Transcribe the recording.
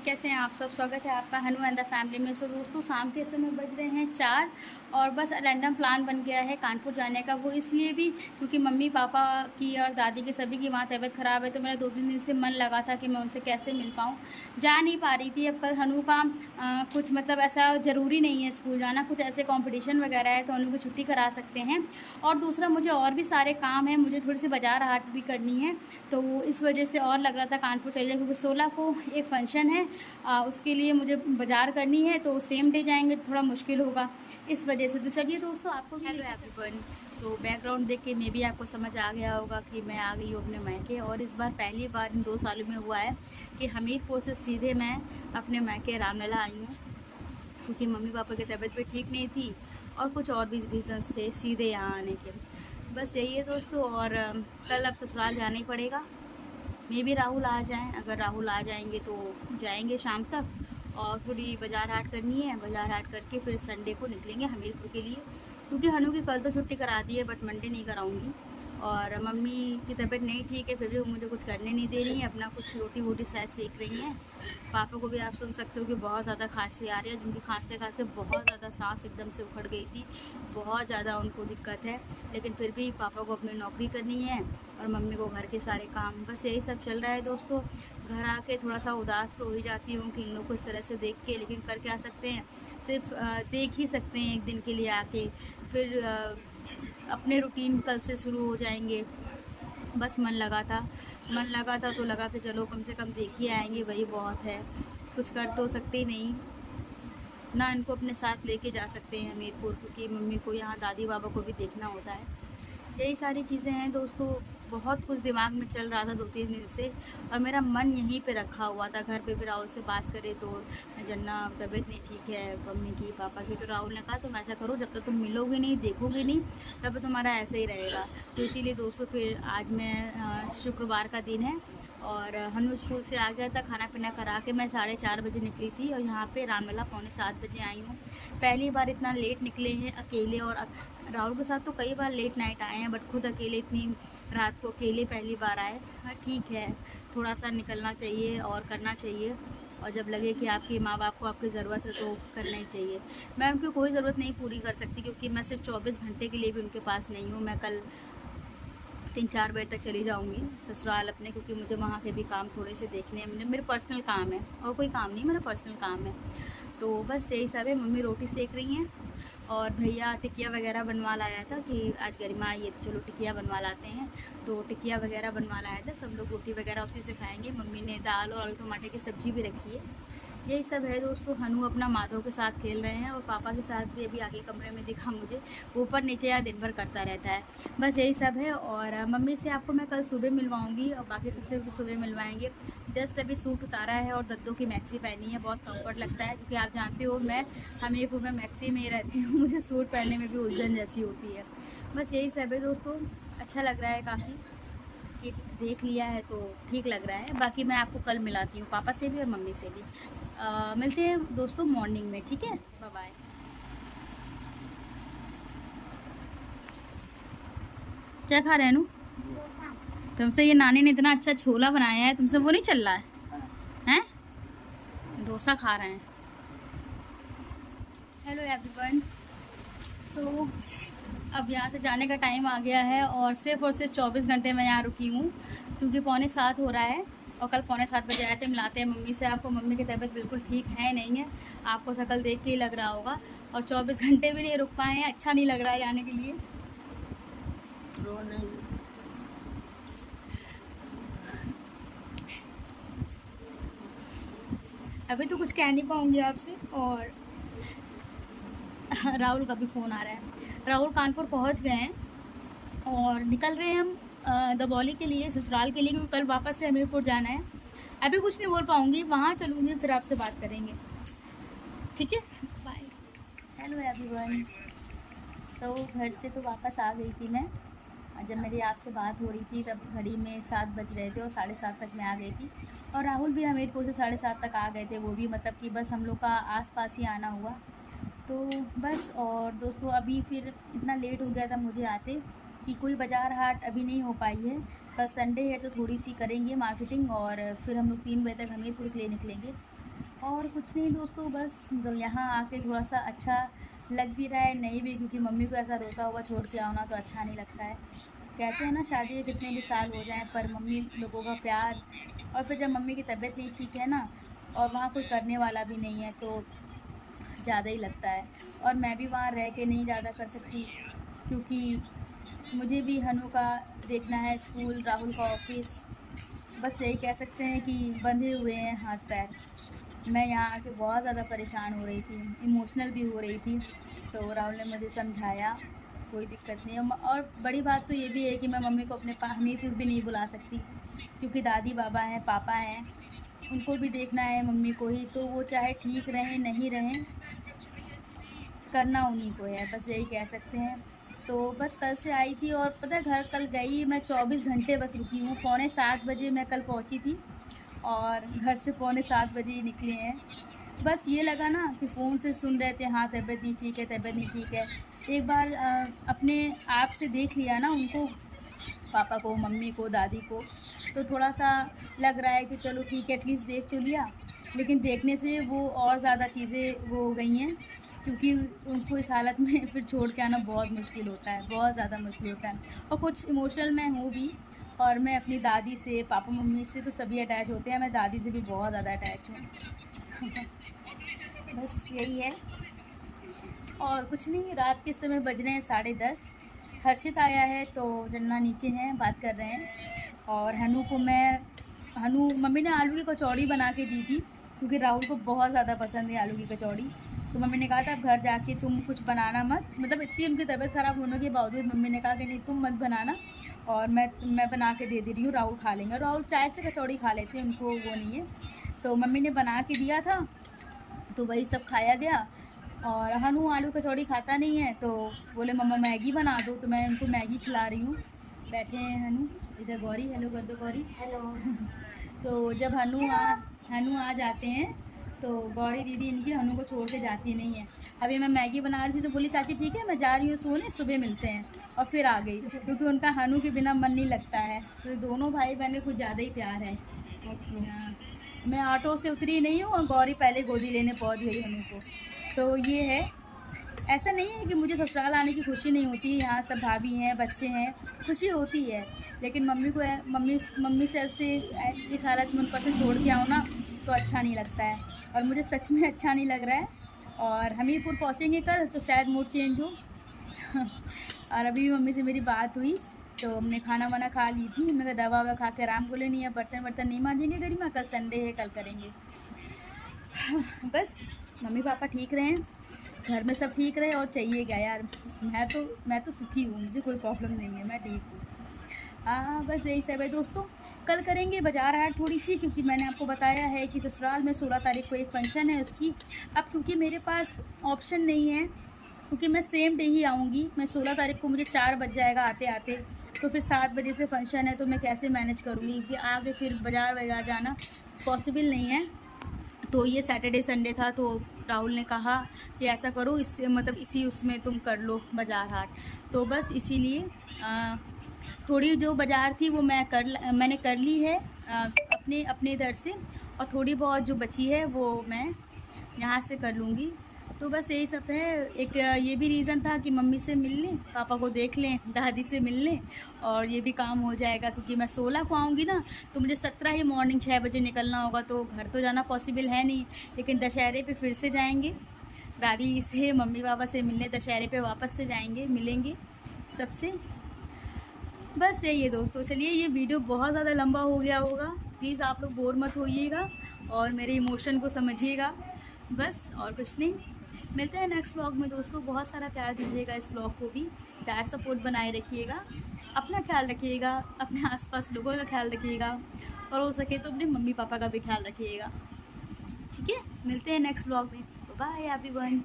कैसे हैं आप सब। स्वागत है आपका हनु एंड द फैमिली में। सो दोस्तों, शाम के समय बज रहे हैं 4 और बस रैंडम प्लान बन गया है कानपुर जाने का। वो इसलिए भी क्योंकि मम्मी पापा की और दादी की सभी की वहाँ तबीयत ख़राब है, तो मेरा 2-3 दिन से मन लगा था कि मैं उनसे कैसे मिल पाऊँ। जा नहीं पा रही थी। अब कल हनु का कुछ मतलब ऐसा ज़रूरी नहीं है स्कूल जाना, कुछ ऐसे कॉम्पिटिशन वगैरह है तो हनु की छुट्टी करा सकते हैं। और दूसरा, मुझे और भी सारे काम हैं, मुझे थोड़ी सी बाज़ार हाट भी करनी है, तो इस वजह से और लग रहा था कानपुर चलिए, क्योंकि 16 को एक फ़ंक्शन है, उसके लिए मुझे बाज़ार करनी है, तो सेम डे जाएंगे तो थोड़ा मुश्किल होगा इस वजह से। तो चलिए दोस्तों, आपको हेलो एवरीवन। तो बैकग्राउंड देख के मे भी आपको समझ आ गया होगा कि मैं आ गई हूँ अपने मायके। और इस बार पहली बार इन 2 सालों में हुआ है कि हमीरपुर से सीधे मैं अपने मायके रामलला आई हूँ, क्योंकि मम्मी पापा की तबीयत भी ठीक नहीं थी और कुछ और भी रीज़न्स थे सीधे यहाँ आने के। बस यही है दोस्तों। और कल अब ससुराल जाना ही पड़ेगा। मे भी राहुल आ जाएं, अगर राहुल आ जाएंगे तो जाएंगे शाम तक। और थोड़ी बाज़ार हाट करनी है, बाज़ार हाट करके फिर संडे को निकलेंगे हमीरपुर के लिए, क्योंकि हनु की कल तो छुट्टी करा दी है बट मंडे नहीं कराऊंगी। और मम्मी की तबीयत नहीं ठीक है, फिर भी वो मुझे कुछ करने नहीं दे रही हैं, अपना कुछ रोटी वोटी शायद सेक रही हैं। पापा को भी आप सुन सकते हो कि बहुत ज़्यादा खांसी आ रही है, जिनकी खांसते खांसते बहुत ज़्यादा सांस एकदम से उखड़ गई थी, बहुत ज़्यादा उनको दिक्कत है। लेकिन फिर भी पापा को अपनी नौकरी करनी है और मम्मी को घर के सारे काम, बस यही सब चल रहा है दोस्तों। घर आके थोड़ा सा उदास तो हो ही जाती हूँ कि इन लोग को इस तरह से देख के, लेकिन कर क्या सकते हैं, सिर्फ देख ही सकते हैं एक दिन के लिए आके। फिर अपने रूटीन कल से शुरू हो जाएंगे। बस मन लगा था तो लगा कि चलो कम से कम देख ही आएंगे, वही बहुत है। कुछ कर तो सकते ही नहीं ना, इनको अपने साथ लेके जा सकते हैं हमीरपुर, क्योंकि मम्मी को यहाँ दादी बाबा को भी देखना होता है। यही सारी चीज़ें हैं दोस्तों। बहुत कुछ दिमाग में चल रहा था 2-3 दिन से, और मेरा मन यहीं पे रखा हुआ था। घर पे भी राहुल से बात करे तो जन्ना तबीयत नहीं ठीक है मम्मी की पापा की, तो राहुल ने कहा तुम ऐसा करो, जब तक तुम मिलोगे नहीं देखोगे नहीं तब तुम्हारा ऐसे ही रहेगा। तो इसीलिए दोस्तों फिर आज मैं शुक्रवार का दिन है और हनु स्कूल से आ गया था, खाना पीना करा के मैं 4:30 बजे निकली थी और यहाँ पे रामलला पौने 7 बजे आई हूँ। पहली बार इतना लेट निकले हैं अकेले, और राहुल के साथ तो कई बार लेट नाइट आए हैं, बट खुद अकेले इतनी रात को अकेले पहली बार आए। हाँ ठीक है, थोड़ा सा निकलना चाहिए और करना चाहिए, और जब लगे कि आपके माँ बाप को आपकी ज़रूरत है तो करना ही चाहिए। मैं उनकी कोई ज़रूरत नहीं पूरी कर सकती, क्योंकि मैं सिर्फ 24 घंटे के लिए भी उनके पास नहीं हूँ। मैं कल 3-4 बजे तक चली जाऊँगी ससुराल अपने, क्योंकि मुझे वहाँ के भी काम थोड़े से देखने हैं। मेरे पर्सनल काम है, और कोई काम नहीं, मेरा पर्सनल काम है। तो बस यही सब है। मम्मी रोटी सेक रही हैं और भैया टिकिया वगैरह बनवा लाया था कि आज गरिमा आई है तो चलो टिकिया बनवा लाते हैं, तो टिकिया वगैरह बनवा लाया था। सब लोग रोटी वगैरह उसी से खाएंगे। मम्मी ने दाल और आलू टमाटर की सब्ज़ी भी रखी है। यही सब है दोस्तों। हनु अपना माधव के साथ खेल रहे हैं और पापा के साथ भी अभी आगे कमरे में दिखा मुझे, ऊपर नीचे यहाँ दिन भर करता रहता है। बस यही सब है। और मम्मी से आपको मैं कल सुबह मिलवाऊंगी और बाकी सबसे भी सुबह मिलवाएंगे। जस्ट अभी सूट उतारा है और दद्दों की मैक्सी पहनी है, बहुत कंफर्ट लगता है, क्योंकि आप जानते हो मैं हमीरपुर में मैक्सी में ही रहती हूँ, मुझे सूट पहनने में भी उलझन जैसी होती है। बस यही सब है दोस्तों। अच्छा लग रहा है काफ़ी कि देख लिया है तो ठीक लग रहा है। बाकी मैं आपको कल मिलाती हूँ पापा से भी और मम्मी से भी। मिलते हैं दोस्तों मॉर्निंग में, ठीक है, बाय बाय। क्या खा रहे हैं नू? तुमसे ये नानी ने इतना अच्छा छोला बनाया है, तुमसे वो नहीं चल रहा है? हैं? डोसा खा रहे हैं। Hello everyone. सो अब यहाँ से जाने का टाइम आ गया है और सिर्फ 24 घंटे मैं यहाँ रुकी हूँ, क्योंकि 6:45 हो रहा है और कल 7:45 बजे आए थे। मिलाते हैं मम्मी से आपको। मम्मी की तबीयत बिल्कुल ठीक है नहीं है, आपको शक्ल देख के ही लग रहा होगा, और 24 घंटे भी नहीं रुक पाए हैं। अच्छा नहीं लग रहा है जाने के लिए। अभी तो कुछ कह नहीं पाऊँगी आपसे। और राहुल का भी फ़ोन आ रहा है। राहुल कानपुर पहुँच गए हैं और निकल रहे हैं हम दबौली के लिए, ससुराल के लिए, क्योंकि कल वापस से हमीरपुर जाना है। अभी कुछ नहीं बोल पाऊँगी, वहाँ चलूँगी फिर आपसे बात करेंगे, ठीक है, बाय। Hello everyone. सो घर से तो वापस आ गई थी मैं। जब मेरी आपसे बात हो रही थी तब घड़ी में 7 बज रहे थे और 7:30 तक मैं आ गई थी। और राहुल भी हमीरपुर से 7:30 तक आ गए थे, वो भी मतलब कि बस हम लोग का आसपास ही आना हुआ। तो बस। और दोस्तों अभी फिर इतना लेट हो गया था मुझे आते कि कोई बाज़ार हाट अभी नहीं हो पाई है। कल संडे है तो थोड़ी सी करेंगे मार्केटिंग और फिर हम लोग 3 बजे तक हमीरपुर के लिए निकलेंगे। और कुछ नहीं दोस्तों, बस तो यहाँ आके थोड़ा सा अच्छा लग भी रहा है, नहीं भी, क्योंकि मम्मी को ऐसा रोता हुआ छोड़ के आओ ना तो अच्छा नहीं लगता है। कहते हैं ना शादी के कितने भी साल हो जाएं पर मम्मी लोगों का प्यार, और फिर जब मम्मी की तबीयत नहीं ठीक है ना और वहाँ कोई करने वाला भी नहीं है तो ज़्यादा ही लगता है। और मैं भी वहाँ रह के नहीं ज़्यादा कर सकती, क्योंकि मुझे भी हनु का देखना है, स्कूल, राहुल का ऑफिस, बस यही कह सकते हैं कि बंधे हुए हैं हाथ पैर। मैं यहाँ आके बहुत ज़्यादा परेशान हो रही थी, इमोशनल भी हो रही थी, तो राहुल ने मुझे समझाया कोई दिक्कत नहीं है। और बड़ी बात तो ये भी है कि मैं मम्मी को अपने हमीरपुर भी नहीं बुला सकती, क्योंकि दादी बाबा हैं, पापा हैं, उनको भी देखना है मम्मी को ही, तो वो चाहे ठीक रहें नहीं रहें, करना उन्हीं को है, बस यही कह सकते हैं। तो बस कल से आई थी और पता है घर कल गई मैं 24 घंटे बस रुकी हूँ। 6:45 मैं कल पहुँची थी और घर से 6:45 ही निकले हैं। बस ये लगा ना कि फ़ोन से सुन रहे थे, हाँ तबीयत नहीं ठीक है, तबीयत नहीं ठीक है। एक बार अपने आप से देख लिया ना उनको, पापा को, मम्मी को, दादी को, तो थोड़ा सा लग रहा है कि चलो ठीक है, एटलीस्ट देख तो लिया। लेकिन देखने से वो और ज़्यादा चीज़ें वो हो गई हैं, क्योंकि उनको इस हालत में फिर छोड़ के आना बहुत मुश्किल होता है, बहुत ज़्यादा मुश्किल होता है। और कुछ इमोशनल मैं हूँ भी, और मैं अपनी दादी से, पापा मम्मी से तो सभी अटैच होते हैं, मैं दादी से भी बहुत ज़्यादा अटैच हूँ। बस यही है और कुछ नहीं। रात के समय बज रहे हैं 10:30। हर्षित आया है तो जन्ना नीचे हैं, बात कर रहे हैं। और हनु मम्मी ने आलू की कचौड़ी बना के दी थी, क्योंकि राहुल को बहुत ज़्यादा पसंद है आलू की कचौड़ी। तो मम्मी ने कहा था अब घर जाके तुम कुछ बनाना मत, मतलब इतनी उनकी तबीयत ख़राब होने के बावजूद मम्मी ने कहा कि नहीं तुम मत बनाना, और मैं बना के दे रही हूँ, राहुल खा लेंगे। राहुल चाय से कचौड़ी खा लेते हैं, उनको वो नहीं है। तो मम्मी ने बना के दिया था तो वही सब खाया गया। और हनु आलू कचौड़ी खाता नहीं है तो बोले मम्मा मैगी बना दो, तो मैं उनको मैगी खिला रही हूँ। बैठे हैं हनु इधर। गौरी हेलो कर दो, गौरी हेलो। तो जब हनु आ जाते हैं तो गौरी दीदी इनकी हनु को छोड़ के जाती नहीं है। अभी मैं मैगी बना रही थी तो बोली चाची ठीक है मैं जा रही हूँ सोने, सुबह मिलते हैं, और फिर आ गई, क्योंकि उनका हनु के बिना मन नहीं लगता है। तो दोनों भाई बहन में कुछ ज़्यादा ही प्यार है। अच्छा, मैं ऑटो से उतरी नहीं हूँ और गौरी पहले गोदी लेने पहुँच गई हनु को। तो ये है, ऐसा नहीं है कि मुझे ससुराल आने की खुशी नहीं होती है, यहाँ सब भाभी हैं, बच्चे हैं, खुशी होती है। लेकिन मम्मी से ऐसे इस हालत में उनको से छोड़ के आओ ना तो अच्छा नहीं लगता है, और मुझे सच में अच्छा नहीं लग रहा है। और हमीरपुर पहुँचेंगे कल तो शायद मूड चेंज हो। और अभी मम्मी से मेरी बात हुई तो हमने खाना वाना खा ली थी, मैंने दवा ववा खा के आराम को लेनी है, बर्तन नहीं मांजेंगे गरिमा, कल संडे है, कल करेंगे। बस मम्मी पापा ठीक रहें, घर में सब ठीक रहे, और चाहिए क्या यार। मैं तो सुखी हूँ, मुझे कोई प्रॉब्लम नहीं है, मैं ठीक हूँ। बस यही सब है दोस्तों। कल करेंगे बाजार हाट थोड़ी सी, क्योंकि मैंने आपको बताया है कि ससुराल में 16 तारीख को एक फंक्शन है उसकी। अब क्योंकि मेरे पास ऑप्शन नहीं है, क्योंकि मैं सेम डे ही आऊँगी, मैं 16 तारीख को मुझे 4 बज जाएगा आते आते, तो फिर 7 बजे से फंक्शन है, तो मैं कैसे मैनेज करूँगी कि आगे फिर बाज़ार जाना पॉसिबल नहीं है। तो ये सैटरडे संडे था तो राहुल ने कहा कि ऐसा करो, इससे मतलब इसी उसमें तुम कर लो बाज़ार हाट। तो बस इसीलिए थोड़ी जो बाज़ार थी वो मैंने कर ली है अपने इधर से, और थोड़ी बहुत जो बची है वो मैं यहाँ से कर लूँगी। तो बस यही सब है। एक ये भी रीज़न था कि मम्मी से मिल लें, पापा को देख लें, दादी से मिल लें, और ये भी काम हो जाएगा, क्योंकि मैं 16 को आऊँगी ना तो मुझे 17 ही मॉर्निंग 6 बजे निकलना होगा, तो घर तो जाना पॉसिबल है नहीं। लेकिन दशहरे पे फिर से जाएंगे दादी से, मम्मी पापा से मिलने, दशहरे पे वापस से जाएंगे, मिलेंगे सबसे। बस यही है दोस्तों। चलिए, ये वीडियो बहुत ज़्यादा लंबा हो गया होगा, प्लीज़ आप लोग बोर मत होइएगा और मेरे इमोशन को समझिएगा, बस और कुछ नहीं। मिलते हैं नेक्स्ट व्लॉग में दोस्तों। बहुत सारा प्यार दीजिएगा इस व्लॉग को भी, प्यार सपोर्ट बनाए रखिएगा, अपना ख्याल रखिएगा, अपने आसपास लोगों का ख्याल रखिएगा, और हो सके तो अपने मम्मी पापा का भी ख्याल रखिएगा, ठीक है। मिलते हैं नेक्स्ट व्लॉग में, बाय एवरीवन।